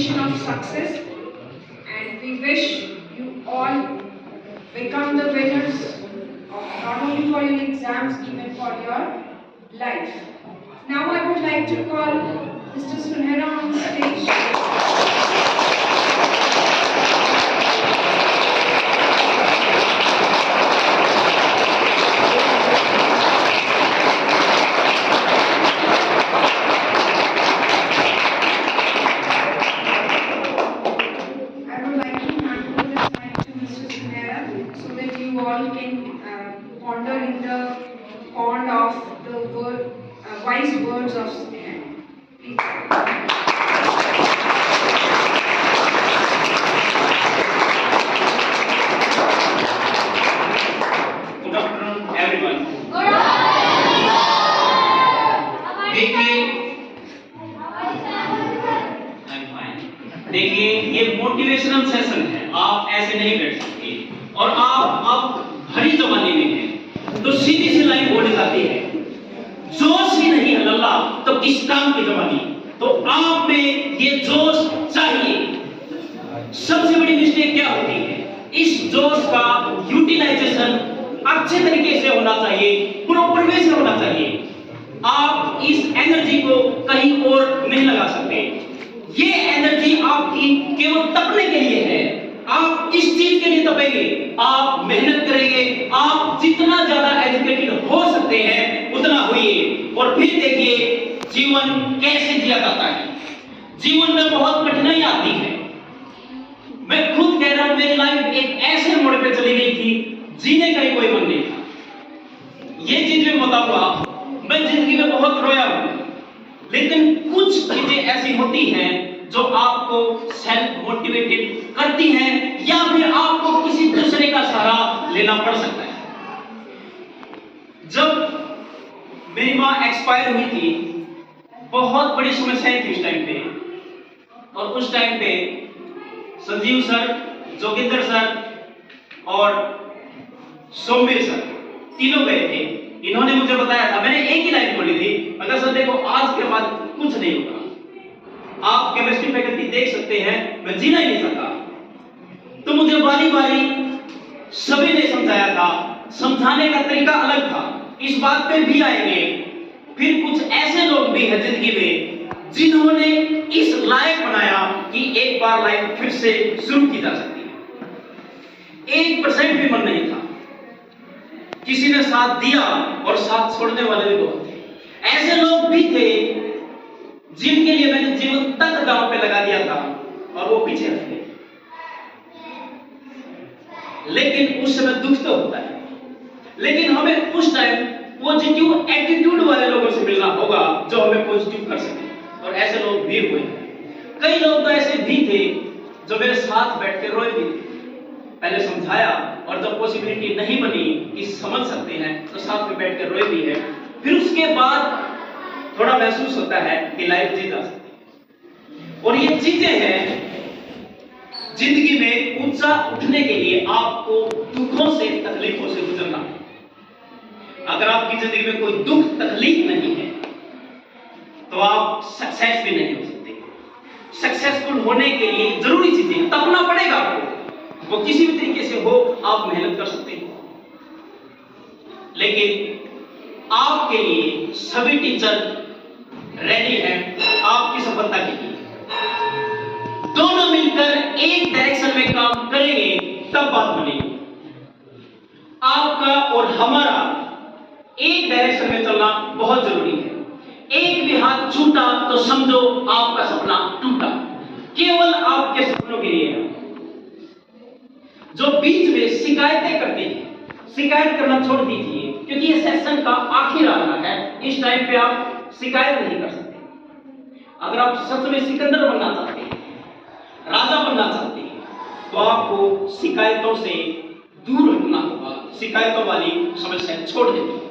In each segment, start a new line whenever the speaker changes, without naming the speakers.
combination of success, and we wish you all become the winners of not only for your exams, even for your life. Now I would like to call Mr. Sunehra on stage. I would like to hand over this mic to Mr. Sunehra so that you all can ponder in the pond of the wise words of Sunehra. Please.
Good afternoon, everyone. देखिए, देखिए ये motivational session है, आप ऐसे नहीं बैठ सकते और आप अब भरी जमाने में हैं तो सीधी सी लाइन बोली जाती है, जोश ही नहीं है लल्ला तो किस काम की जवानी। तो आप में ये जोश चाहिए। सबसे बड़ी मिस्टेक क्या होती है, इस जोश का यूटिलाइजेशन अच्छे तरीके से होना चाहिए, प्रॉपर वे से होना चाहिए। आप इस एनर्जी को कहीं और नहीं लगा सकते। ये एनर्जी आपकी केवल तपने के लिए है। आप किस चीज के लिए तपेंगे? आप मेहनत करेंगे, आप जितना ज्यादा एजुकेटेड हो सकते हैं उतना होइए और फिर देखिए जीवन कैसे जिया जाता है। जीवन में बहुत कठिनाई आती है। मैं खुद कह रहा हूं, मेरी लाइफ एक ऐसे मोड़ पे चली गई थी, जीने का ही कोई मन नहीं था। ये चीज मैं बताऊंगा, मैं जिंदगी में बहुत रोया हूं, लेकिन कुछ चीजें ऐसी होती हैं जो आपको सेल्फ मोटिवेटेड करती हैं या फिर आपको किसी दूसरे का सहारा लेना पड़ सकता है। जब मेरी मां एक्सपायर हुई थी, बहुत बड़ी समस्याएं थी उस टाइम पे, और उस टाइम पे संजीव सर, जोगिंदर सर और सौम्य सर तीनों गए थे। इन्होंने मुझे बताया था, मैंने एक ही लाइन बोली थी, अगर सर देखो आज के बाद कुछ नहीं होगा, आप केमिस्ट्री फैकल्टी देख सकते हैं, मैं जीना ही नहीं सकता। तो मुझे बारी बारी सभी ने समझाया था, समझाने का तरीका अलग था। इस बात पे भी आएंगे। फिर कुछ ऐसे लोग भी हैं जिंदगी में जिन्होंने इस लायक बनाया कि एक बार लाइफ फिर से शुरू की जा सकती है। 1% भी मन नहीं था, किसी ने साथ दिया और साथ छोड़ने वाले भी बहुत थे। ऐसे लोग भी थे जिनके लिए मैंने जीवन तक दांव पे लगा दिया था और वो पीछे हट गए। लेकिन उस समय दुख तो होता है, लेकिन हमें उस टाइम पॉजिटिव एटीट्यूड वाले लोगों से मिलना होगा जो हमें पॉजिटिव कर सके, और ऐसे लोग भी हुए। कई लोग तो ऐसे भी थे जो मेरे साथ बैठ के रोए भी थे। पहले समझाया और जब पॉसिबिलिटी नहीं बनी कि समझ सकते हैं तो साथ में बैठ कर रोए भी है। फिर उसके बाद थोड़ा महसूस होता है कि लाइफ जी जा सकती है। और ये चीजें हैं जिंदगी में ऊंचा उठने के लिए आपको दुखों से, तकलीफों से गुजरना है। अगर आपकी जिंदगी में कोई दुख तकलीफ नहीं है तो आप सक्सेस भी नहीं हो सकते। सक्सेसफुल होने के लिए जरूरी चीजें तपना पड़ेगा आपको, वो किसी भी तरीके से हो, आप मेहनत कर सकते हैं। लेकिन आपके लिए सभी टीचर रेडी हैं आपकी सफलता के लिए। दोनों मिलकर एक डायरेक्शन में काम करेंगे तब बात बनेगी। आपका और हमारा एक डायरेक्शन में चलना बहुत जरूरी है। एक भी हाथ छूटा तो समझो आपका सपना टूटा। केवल आपके सपनों के लिए है। जो बीच में शिकायतें करते हैं, शिकायत करना छोड़ दीजिए, क्योंकि ये सेशन का आखिर आ रहा है। इस टाइम पे आप शिकायत नहीं कर सकते। अगर आप सच में सिकंदर बनना चाहते हैं, राजा बनना चाहते हैं, तो आपको शिकायतों से दूर हटना होगा, शिकायतों वाली समस्या छोड़ देनी है।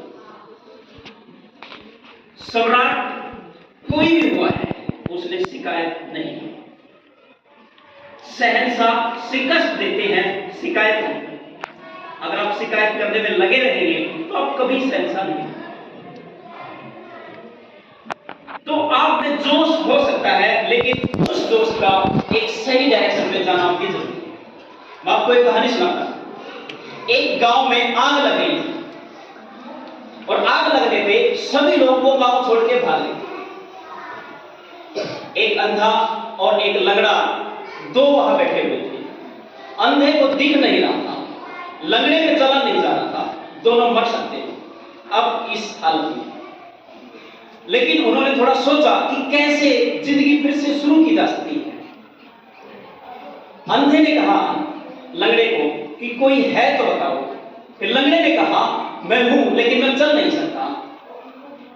सम्राट कोई भी हुआ है, उसने शिकायत नहीं की। शहंशाह शिकस्त देते हैं, शिकायत नहीं करते। अगर आप शिकायत करने में लगे रहेंगे तो आप कभी शहंशाह नहीं। तो आप में जोश जोश हो सकता है, लेकिन उस जोश का एक सही डायरेक्शन में जाना आपकी जरूरी है। मैं आपको एक कहानी सुनाता हूं। एक गांव में आग लग गई और आग लगने पे सभी लोग वो गांव छोड़ के भाग गए। एक अंधा और एक लंगड़ा दो वहां बैठे हुए थे। अंधे को दिख नहीं रहा था, लंगड़े पे चला नहीं जा रहा था, दोनों मर सकते हैं अब इस हालत में। लेकिन उन्होंने थोड़ा सोचा कि कैसे जिंदगी फिर से शुरू की जा सकती है। अंधे ने कहा लंगड़े को कि कोई है तो बताओ। फिर लंगड़े ने कहा मैं हूं, लेकिन मैं चल नहीं सकता,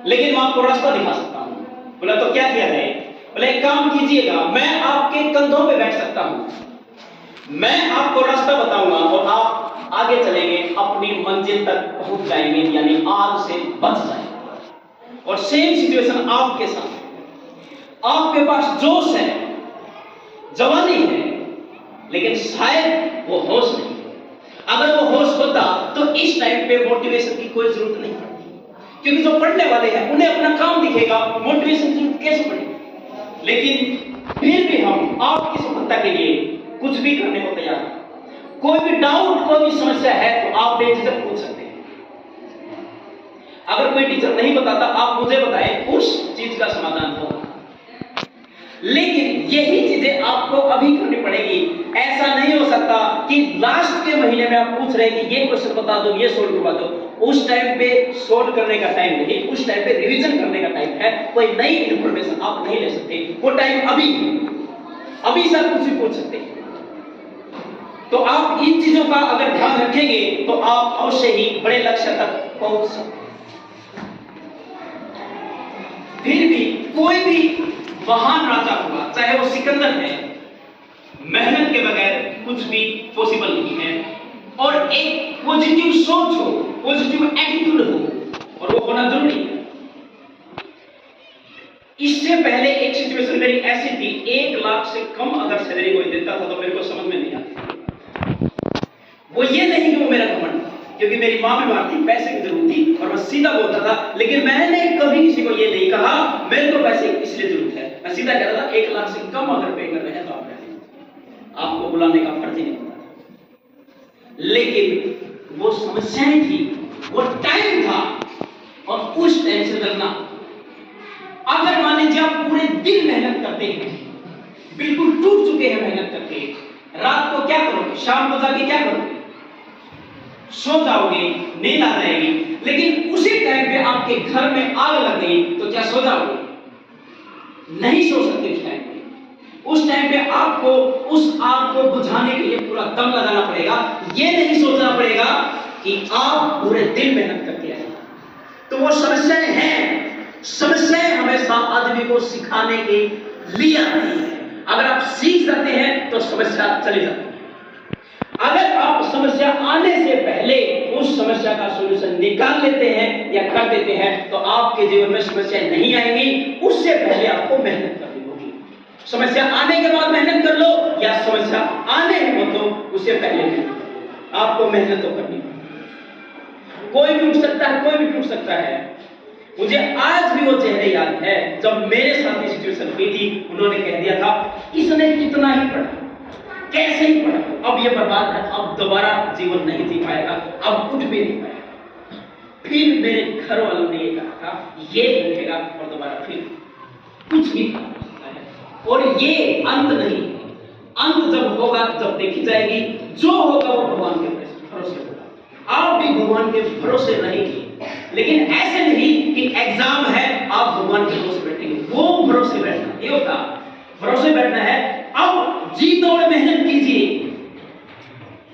लेकिन मैं आपको रास्ता दिखा सकता हूं। बोला तो क्या किया जाए? बोले एक काम कीजिएगा, मैं आपके कंधों पे बैठ सकता हूं, मैं आपको रास्ता बताऊंगा और आप आगे चलेंगे, अपनी मंजिल तक पहुंच जाएंगे, यानी आग से बच जाएंगे। और सेम सिचुएशन आपके साथ है। आपके पास जोश है, जवानी है, लेकिन शायद वो होश नहीं है। अगर वो होश होता तो इस टाइम पे मोटिवेशन की कोई जरूरत नहीं पड़ती, क्योंकि जो पढ़ने वाले हैं उन्हें अपना काम दिखेगा, मोटिवेशन की जरूरत कैसे पड़ेगी? लेकिन फिर भी हम आपकी सफलता के लिए कुछ भी करने को तैयार हैं। कोई भी डाउट, कोई भी समस्या है तो आप बेझिझक पूछ सकते हैं। अगर कोई टीचर नहीं बताता, आप मुझे बताएं, उस चीज का समाधान होगा। लेकिन यही चीजें आपको अभी करनी पड़ेगी। ऐसा नहीं हो सकता कि लास्ट के महीने में आप पूछ रहे हैं कि ये क्वेश्चन बता दो, ये सोल्व करवा दो। उस टाइम पे सोल्व करने का टाइम नहीं, उस टाइम पे रिवीजन करने का टाइम है। कोई नई इंफॉर्मेशन आप नहीं ले सकते, वो टाइम अभी सब कुछ भी पूछ सकते हैं। तो आप इन चीजों का अगर ध्यान रखेंगे तो आप अवश्य ही बड़े लक्ष्य तक पहुंच सकते हैं। फिर भी कोई भी महान राजा होगा, चाहे वो सिकंदर है, मेहनत के बगैर कुछ भी पॉसिबल नहीं है। और एक पॉजिटिव सोच हो, पॉजिटिव एटीट्यूड हो, और वो होना जरूरी है। इससे पहले एक सिचुएशन मेरी ऐसी थी, 1 लाख से कम अगर सैलरी कोई देता था तो मेरे को समझ में नहीं आती। वो ये नहीं कि वो मेरा घमंड था, क्योंकि मेरी मां बीमार थी, पैसे की जरूरत थी और मैं सीधा बोलता था। लेकिन मैंने कभी किसी को ये नहीं कहा मेरे को पैसे इसलिए जरूरत है। मैं सीधा कह रहा था 1 लाख से कम अगर पे कर रहे हैं तो आप आपको बुलाने का फर्ज ही नहीं होता। लेकिन वो समस्याएं थी, वो टाइम था, और उस टाइम से लगना। अगर मान लीजिए आप पूरे दिन मेहनत करते हैं, बिल्कुल टूट चुके हैं मेहनत करके, रात को क्या करोगे? शाम को जाके क्या करोगे? सो जाओगे, नींद आ जाएगी। लेकिन उसी टाइम पे आपके घर में आग लग गई तो क्या सो जाओगे? नहीं सो सकते। उस टाइम पे आपको उस आग को बुझाने के लिए पूरा दम लगाना पड़ेगा। ये नहीं सोचना पड़ेगा कि आप पूरे दिन मेहनत करके आए। तो वो समस्याएं हैं। समस्याएं हमेशा आदमी को सिखाने के लिए आती है। अगर आप सीख जाते हैं तो समस्या चली जाती है। अगर आप समस्या आने से पहले उस समस्या का सॉल्यूशन निकाल लेते हैं या कर देते हैं तो आपके जीवन में समस्याएं नहीं आएंगी। उससे पहले आपको मेहनत करनी होगी। समस्या आने के बाद मेहनत कर लो या समस्या आने ही मत दो, उससे पहले आपको मेहनत तो करनी होगी। कोई भी उठ सकता है, कोई भी टूट सकता है। मुझे आज भी वो चेहरे याद है जब मेरे साथ ये सिचुएशन हुई थी। उन्होंने कह दिया था इसने कितना ही पढ़ा, कैसे ही पढ़ा, अब ये बर्बाद है, अब दोबारा जीवन नहीं जी पाएगा, अब उठ भी नहीं पाएगा। फिर मेरे घर वालों ने ये कहा था ये उठेगा और दोबारा फिर कुछ भी कर सकता है। और ये अंत नहीं, अंत जब होगा जब देखी जाएगी, जो होगा वो भगवान के भरोसे होगा। आप भी भगवान के भरोसे रहेंगे, लेकिन ऐसे नहीं कि एग्जाम है आप भगवान के भरोसे बैठेंगे। वो भरोसे बैठना ये होता, भरोसे बैठना है। अब जी तोड़ मेहनत कीजिए,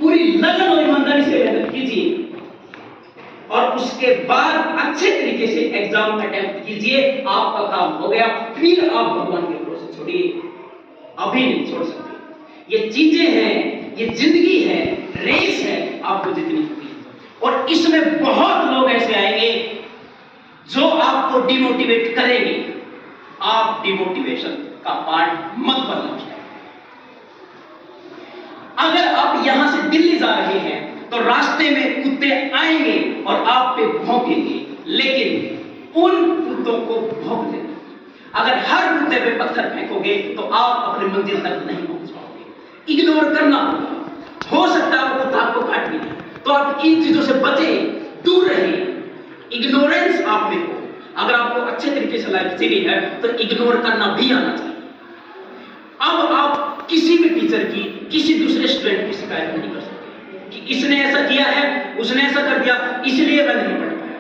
पूरी लगन और ईमानदारी से मेहनत कीजिए और उसके बाद अच्छे तरीके से एग्जाम अटेम्प्ट कीजिए। आपका काम हो गया, फिर आप भगवान के भरोसे छोड़िए, अभी नहीं छोड़ सकते। ये चीजें हैं, ये जिंदगी है, रेस है, आपको जितनी होगी। और इसमें बहुत लोग ऐसे आएंगे जो आपको डिमोटिवेट करेंगे। आप डिमोटिवेशन का पार्ट मत बनना चाहिए। अगर आप यहां से दिल्ली जा रहे हैं तो रास्ते में कुत्ते आएंगे और आप पे भौंकेंगे, लेकिन उन कुत्तों को भौंक देना। अगर हर मुद्दे पे पत्थर फेंकोगे तो आप अपनी मंजिल तक नहीं पहुंच पाओगे। इग्नोर करना हो सकता है वो आपको काट भी जाए, तो आप इन चीजों से बचे, दूर रहे। इग्नोरेंस आप में हो। अगर आपको अच्छे तरीके से लाइफ जीनी है तो इग्नोर करना भी आना चाहिए। अब आप किसी भी टीचर की, किसी दूसरे स्टूडेंट की शिकायत नहीं कर सकते कि इसने ऐसा किया है, उसने ऐसा कर दिया, इसलिए मैं नहीं पढ़ पाया।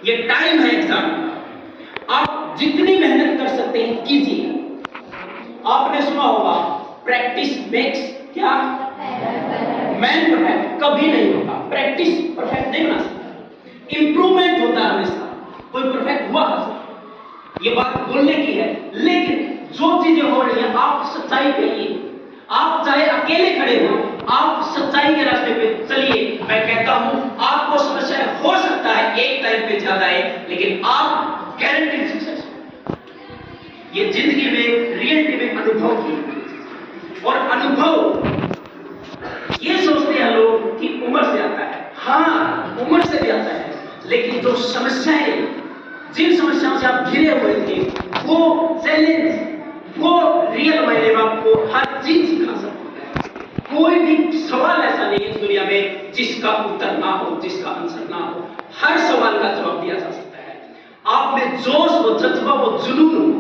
ये टाइम है एग्जाम का, आप जितनी मेहनत कर सकते हैं कीजिए। आपने सुना होगा प्रैक्टिस मेक्स क्या मैन परफेक्ट, कभी नहीं होता। प्रैक्टिस परफेक्ट नहीं बना सकता, इंप्रूवमेंट होता है हमेशा। कोई परफेक्ट हुआ ये बात बोलने की है, लेकिन जो चीजें हो रही है आप सच्चाई कहिए। आप चाहे अकेले खड़े हो, आप सच्चाई के रास्ते पे चलिए। मैं कहता हूं आपको समस्या हो सकता है एक टाइम पे ज्यादा है, लेकिन आप गारंटी सक्सेस। ये जिंदगी में रियलिटी में अनुभव की, और अनुभव ये सोचते हैं लोग कि उम्र से आता है। हाँ, उम्र से भी आता है, लेकिन जो समस्याएं, जिन समस्याओं से आप घिरे हुए थे, वो चैलेंज, वो रियल मायने में आपको हर चीज सिखा सकता है। कोई भी सवाल ऐसा नहीं है इस दुनिया में जिसका उत्तर ना हो, जिसका आंसर ना हो। हर सवाल का जवाब दिया जा सकता है। आप में जोश, वो जज्बा, वो जुनून,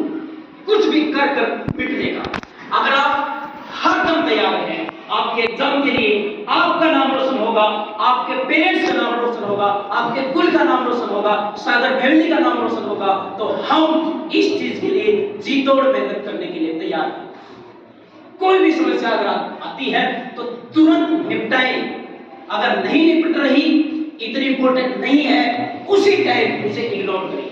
कुछ भी कर कर मिटने का। अगर आप हर दम तैयार हैं आपके एग्जाम के लिए, आपका नाम रोशन होगा, आपके पेरेंट्स का नाम रोशन होगा, आपके कुल का नाम रोशन होगा, सागर फैमिली का नाम रोशन होगा, तो हम इस चीज के लिए जी तोड़ मेहनत करने के लिए तैयार हैं। कोई भी समस्या अगर आती है तो तुरंत निपटाएं। अगर नहीं निपट रही, इतनी इंपॉर्टेंट नहीं है, उसी टाइम उसे इग्नोर करें।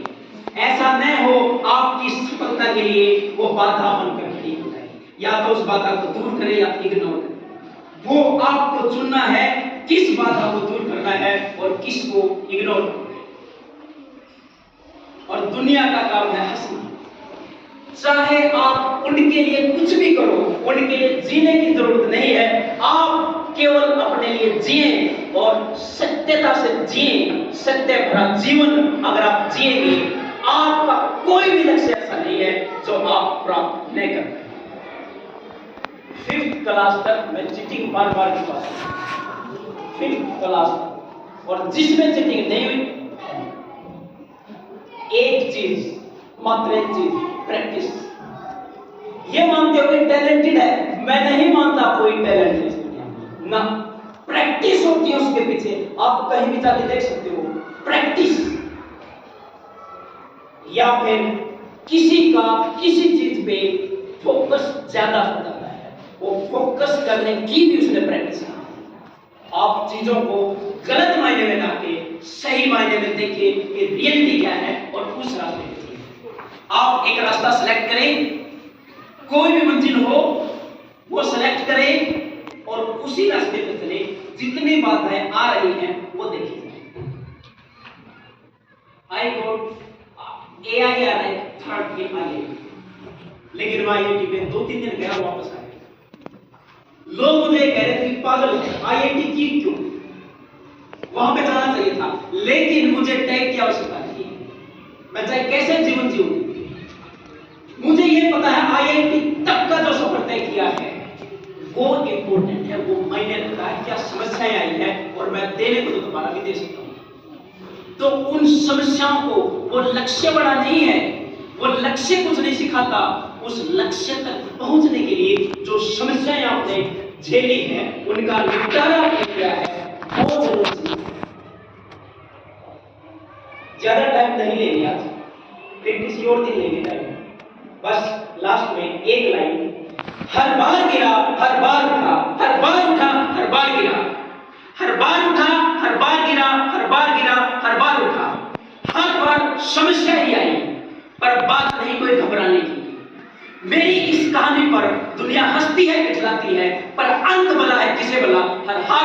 ऐसा न हो आपकी सफलता के लिए वो बाधा बनकर खड़ी हो जाए। या तो उस बाधा को दूर करें या इग्नोर करें। वो आपको चुनना है किस बाधा को दूर करना है और किसको इग्नोर करना है। और दुनिया का काम है हंसना। चाहे आप उनके लिए कुछ भी करो, उनके लिए जीने की जरूरत नहीं है। आप केवल अपने लिए जिए और सत्यता से जिए। सत्य भरा जीवन अगर आप जिएंगे, आपका कोई भी लक्ष्य ऐसा नहीं है जो आप प्राप्त नहीं कर पाए। 5th क्लास तक मैं चीटिंग बार बार की बात, 5th क्लास तक, और जिसमें चीटिंग नहीं हुई, एक चीज, मात्र एक चीज, प्रैक्टिस। ये मानते हो कि टैलेंटेड है, मैं नहीं मानता कोई टैलेंट है इस दुनिया में ना। प्रैक्टिस होती है उसके पीछे, आप कहीं भी जाके देख सकते हो। प्रैक्टिस, या फिर किसी का किसी चीज पे फोकस ज्यादा हो जाता है, वो फोकस करने की भी उसने प्रैक्टिस की। आप चीजों को गलत मायने में लाके सही मायने में देखिए कि रियलिटी क्या है और उस रास्ते पे चलिए। आप एक रास्ता सेलेक्ट करें, कोई भी मंजिल हो वो सेलेक्ट करें और उसी रास्ते पे चले। जितनी बाधाएं आ रही हैं वो देखिए। आई गॉट एआई आ रहा है, 3rd के आगे, लेकिन मैं आईआईटी में 2-3 दिन गया, वापस आया। लोग मुझे कह रहे थे कि पागल आईआईटी की क्यों, वहां पे जाना चाहिए था, लेकिन मुझे टैग की आवश्यकता नहीं है। मैं चाहे कैसे जीवन जीऊं, मुझे ये पता है आईआईटी तक का जो सफर तय किया है वो इंपॉर्टेंट है, वो मायने रखता है। क्या समस्याएं आई है और मैं देने को तो दोबारा भी दे सकता हूं। तो उन समस्याओं को, वो लक्ष्य बड़ा नहीं है, वो लक्ष्य कुछ नहीं सिखाता। उस लक्ष्य तक पहुंचने के लिए जो समस्याएं आपने झेली हैं, उनका निपटारा आपने किया है, वो जरूरी है। ज्यादा टाइम नहीं लेंगे आज, फिर किसी और दिन लेंगे टाइम। बस लास्ट में एक लाइन, हर बार गिरा, हर बार उठा, हर बार उठा, हर बार गिरा, हर बार उठा, हर बार गिरा, हर बार गिरा, हर बार उठा। हर बार समस्या ही आई, पर बात नहीं कोई घबराने की। मेरी इस कहानी पर दुनिया हंसती है, खिठलाती है, पर अंत भला है किसे भला। हर हाल